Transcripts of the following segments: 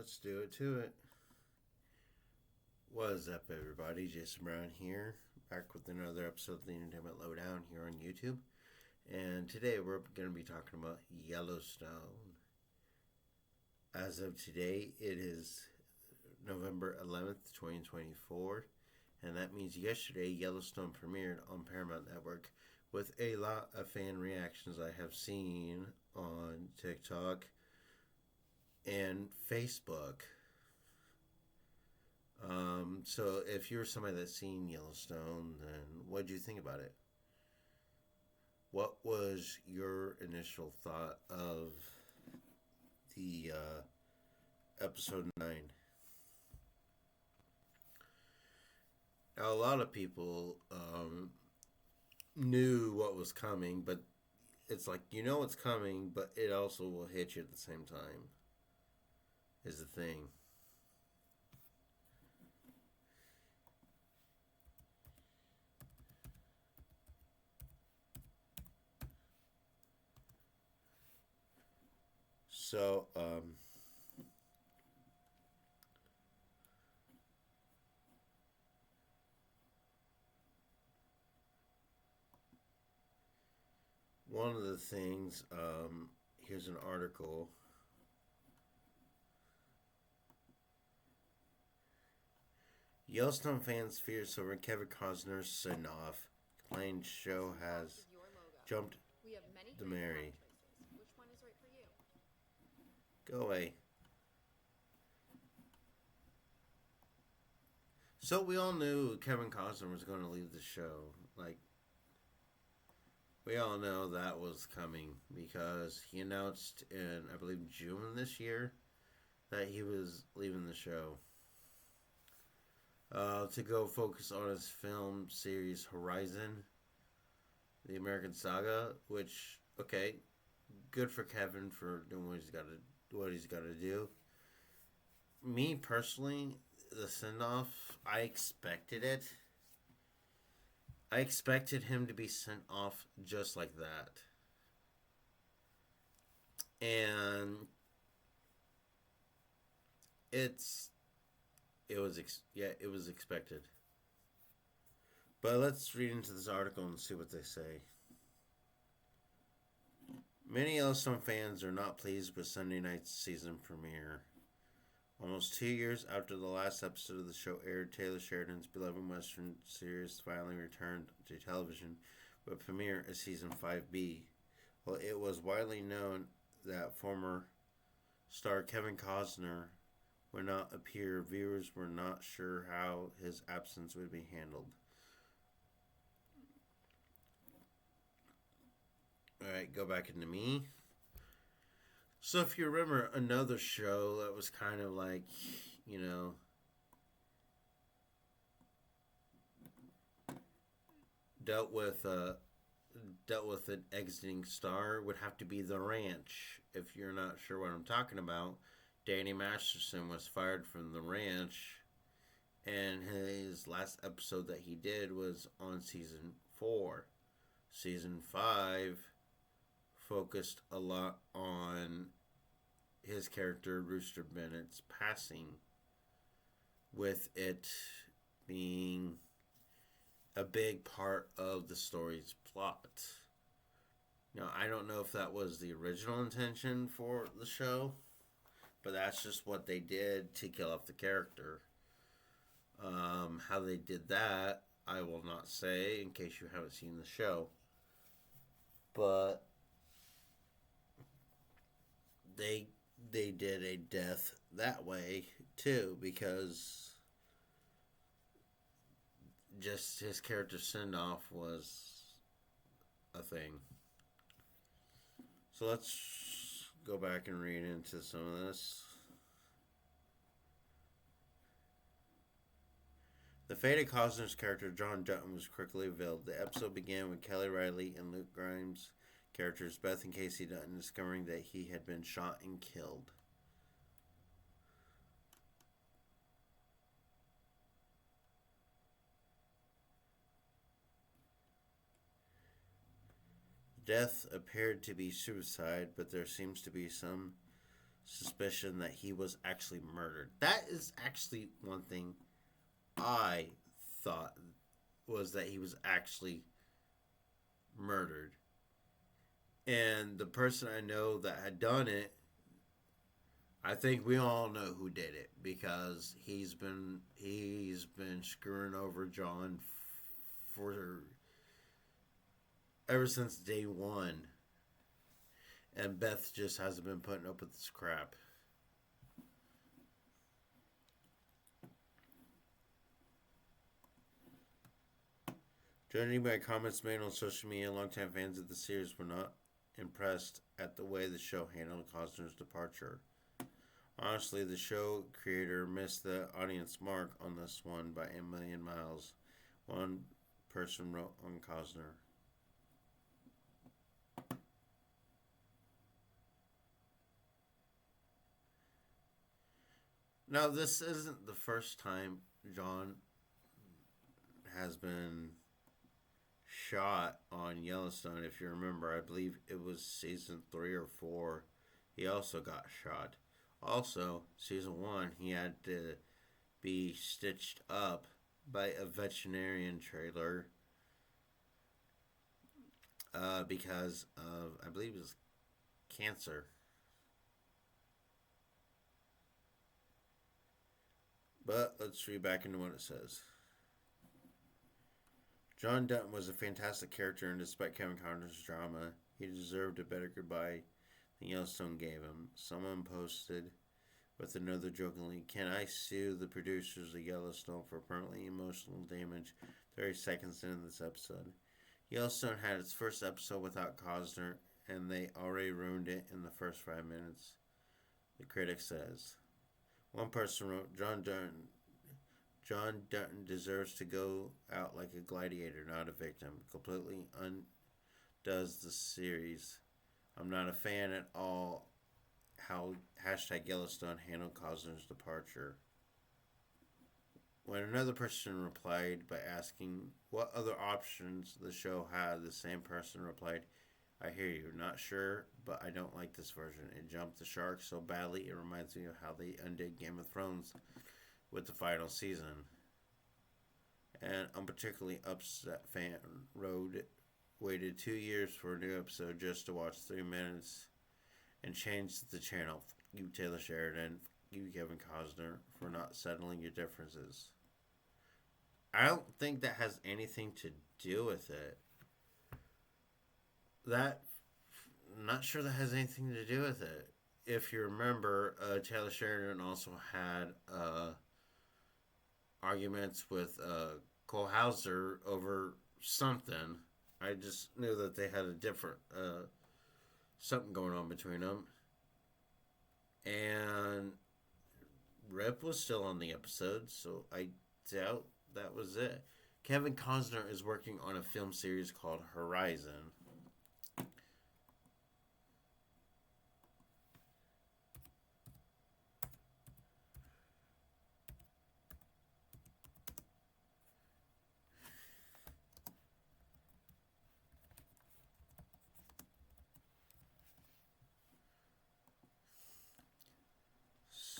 Let's do it to it. What is up, everybody? Jason Brown here, back with another episode of the Entertainment Lowdown here on YouTube. And today we're going to be talking about Yellowstone. As of today, it is November 11th, 2024. And that means yesterday, Yellowstone premiered on Paramount Network with a lot of fan reactions I have seen on TikTok and Facebook. So if you're somebody that's seen Yellowstone, then what did you think about it? What was your initial thought of the episode 9? Now, a lot of people knew what was coming, but it's like, you know what's coming, but it also will hit you at the same time, is the thing. So, one of the things, here's an article. Yellowstone fans fierce over Kevin Costner's send-off. Complained show has jumped the Mary. Which one is right for you? Go away. So we all knew Kevin Costner was going to leave the show. Like, we all know that was coming because he announced in, I believe, June this year that he was leaving the show. To go focus on his film series Horizon, the American Saga, which, okay, good for Kevin for doing what he's got to do. Me personally, the send off, I expected it. I expected him to be sent off just like that, and it was expected. But let's read into this article and see what they say. Many Yellowstone fans are not pleased with Sunday night's season premiere. Almost 2 years after the last episode of the show aired, Taylor Sheridan's beloved Western series finally returned to television with premiere as season 5B. Well, it was widely known that former star Kevin Costner would not appear. Viewers were not sure how his absence would be handled. Alright, go back into me. So if you remember another show that was kind of like, dealt with an exiting star, would have to be The Ranch. If you're not sure what I'm talking about, Danny Masterson was fired from The Ranch, and his last episode that he did was on season 4. Season 5 focused a lot on his character Rooster Bennett's passing, with it being a big part of the story's plot. Now, I don't know if that was the original intention for the show, but that's just what they did to kill off the character. How they did that, I will not say in case you haven't seen the show. But they did a death that way too, because just his character send off was a thing. So let's go back and read into some of this. The fate of Costner's character, John Dutton, was quickly revealed. The episode began with Kelly Riley and Luke Grimes' characters, Beth and Casey Dutton, discovering that he had been shot and killed. Death appeared to be suicide, but there seems to be some suspicion that he was actually murdered. That is actually one thing I thought, was that he was actually murdered. And the person I know that had done it, I think we all know who did it, because he's been screwing over John for ever since day one, and Beth just hasn't been putting up with this crap. Judging by comments made on social media, longtime fans of the series were not impressed at the way the show handled Costner's departure. Honestly, the show creator missed the audience mark on this one by a million miles. One person wrote on Costner. Now, this isn't the first time John has been shot on Yellowstone. If you remember, I believe it was season 3 or 4. He also got shot. Also, season 1, he had to be stitched up by a veterinarian trailer because of, I believe it was cancer. But let's read back into what it says. John Dutton was a fantastic character, and despite Kevin Conner's drama, he deserved a better goodbye than Yellowstone gave him. Someone posted with another jokingly, "Can I sue the producers of Yellowstone for permanently emotional damage 30 seconds into this episode?" Yellowstone had its first episode without Costner, and they already ruined it in the first 5 minutes, the critic says. One person wrote, John Dutton deserves to go out like a gladiator, not a victim. Completely undoes the series. I'm not a fan at all how hashtag Yellowstone handled Costner's departure. When another person replied by asking what other options the show had, the same person replied, "I hear you. Not sure, but I don't like this version. It jumped the shark so badly it reminds me of how they undid Game of Thrones with the final season." And I'm particularly upset fan waited 2 years for a new episode just to watch 3 minutes and changed the channel. You, Taylor Sheridan. You, Kevin Costner, for not settling your differences. I don't think that has anything to do with it. That, I'm not sure that has anything to do with it. If you remember, Taylor Sheridan also had arguments with Cole Hauser over something. I just knew that they had a different something going on between them. And Rip was still on the episode, so I doubt that was it. Kevin Costner is working on a film series called Horizon.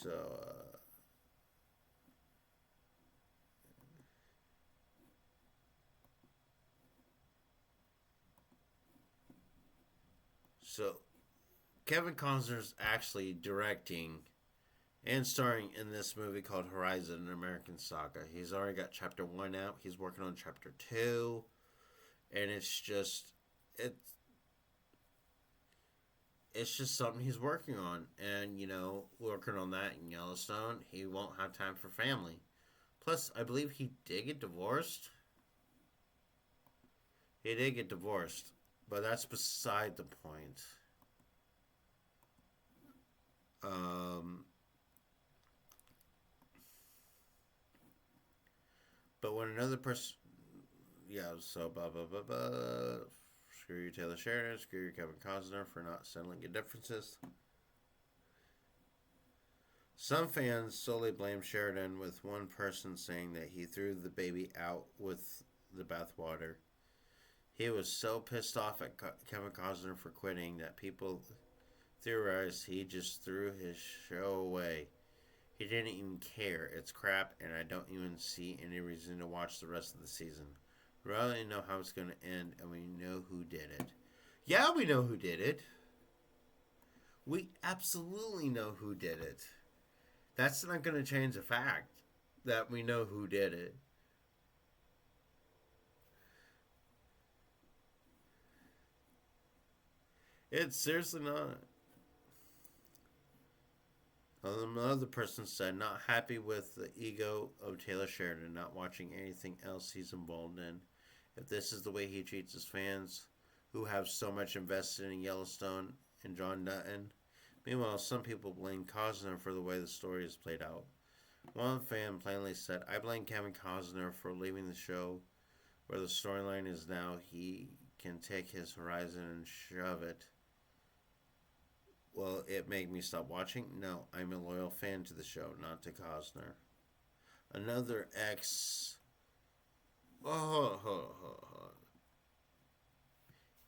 So, so Kevin Costner's actually directing and starring in this movie called Horizon, an American Saga. He's already got chapter 1 out. He's working on chapter 2, and it's it's just something he's working on. And working on that in Yellowstone, he won't have time for family. Plus, I believe he did get divorced. He did get divorced, but that's beside the point. Um, but when another person, yeah, so blah blah blah blah. Screw you, Taylor Sheridan. Screw you, Kevin Costner, for not settling your differences. Some fans solely blame Sheridan, with one person saying that he threw the baby out with the bathwater. He was so pissed off at Kevin Costner for quitting that people theorized he just threw his show away. He didn't even care. It's crap, and I don't even see any reason to watch the rest of the season. We already know how it's going to end, and we know who did it. Yeah, we know who did it. We absolutely know who did it. That's not going to change the fact that we know who did it. It's seriously not. Another person said, not happy with the ego of Taylor Sheridan, not watching anything else he's involved in. If this is the way he treats his fans, who have so much invested in Yellowstone and John Dutton. Meanwhile, some people blame Costner for the way the story is played out. One fan plainly said, I blame Kevin Costner for leaving the show where the storyline is now. He can take his horizon and shove it. Will it make me stop watching? No, I'm a loyal fan to the show, not to Costner. Another ex.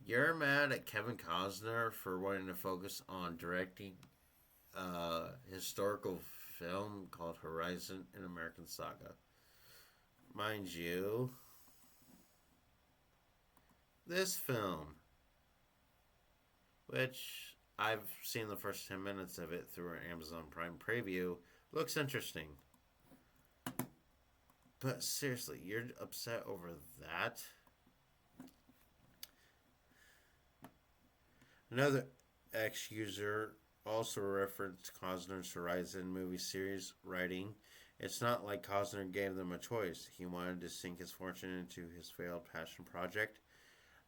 You're mad at Kevin Costner for wanting to focus on directing a historical film called Horizon an American Saga. Mind you, this film, which I've seen the first 10 minutes of it through an Amazon Prime preview, looks interesting. But seriously, you're upset over that? Another ex-user also referenced Costner's Horizon movie series, writing, it's not like Costner gave them a choice. He wanted to sink his fortune into his failed passion project.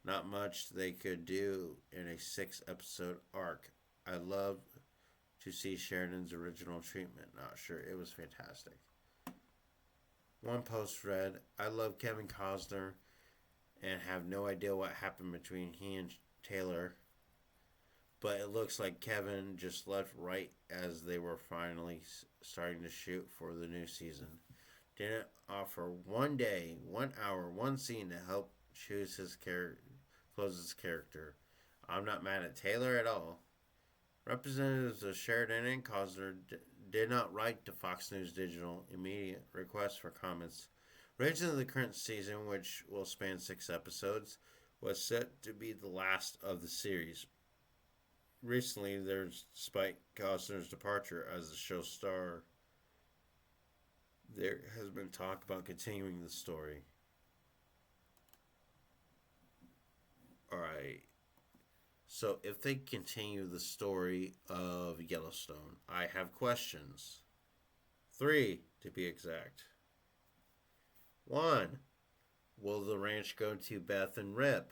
Not much they could do in a 6-episode arc. I love to see Sheridan's original treatment. Not sure. It was fantastic. One post read, I love Kevin Costner and have no idea what happened between he and Taylor, but it looks like Kevin just left right as they were finally starting to shoot for the new season. Didn't offer 1 day, 1 hour, 1 scene to help choose his close his character. I'm not mad at Taylor at all. Representatives of Sheridan and Costner did not write to Fox News Digital immediate requests for comments. Raging of the current season, which will span 6 episodes, was set to be the last of the series. Recently, despite Costner's departure as the show star, there has been talk about continuing the story. Alright. So, if they continue the story of Yellowstone, I have questions. 3, to be exact. 1. Will the ranch go to Beth and Rip?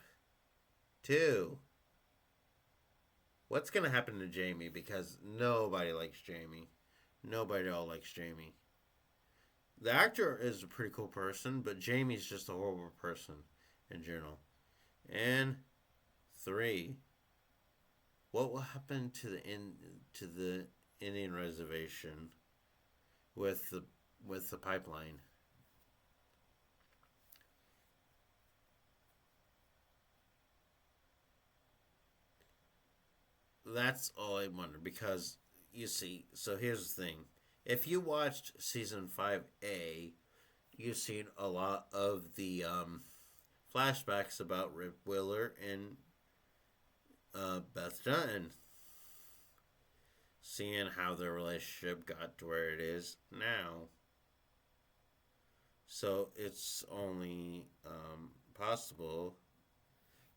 2. What's going to happen to Jamie? Because nobody likes Jamie. Nobody at all likes Jamie. The actor is a pretty cool person, but Jamie's just a horrible person in general. And 3. What will happen to the Indian reservation with the pipeline? That's all I wonder, because you see, so here's the thing. If you watched season 5A, you've seen a lot of the flashbacks about Rip Willer and Beth Dunn, seeing how their relationship got to where it is now. So it's only possible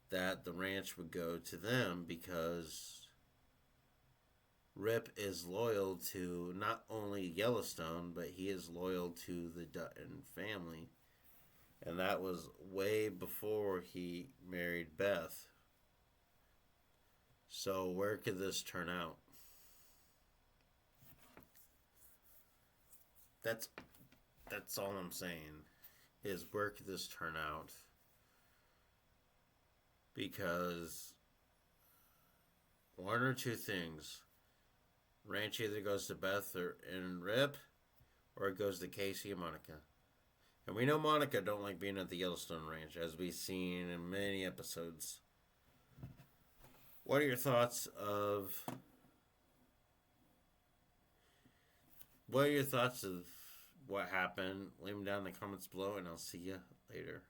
that the ranch would go to them, because Rip is loyal to not only Yellowstone, but he is loyal to the Dutton family. And that was way before he married Beth. So where could this turn out? That's all I'm saying, is where could this turn out? Because one or two things. Ranch either goes to Beth and Rip, or it goes to Casey and Monica. And we know Monica don't like being at the Yellowstone Ranch, as we've seen in many episodes. What are your thoughts of What are your thoughts of what happened? Leave them down in the comments below, and I'll see you later.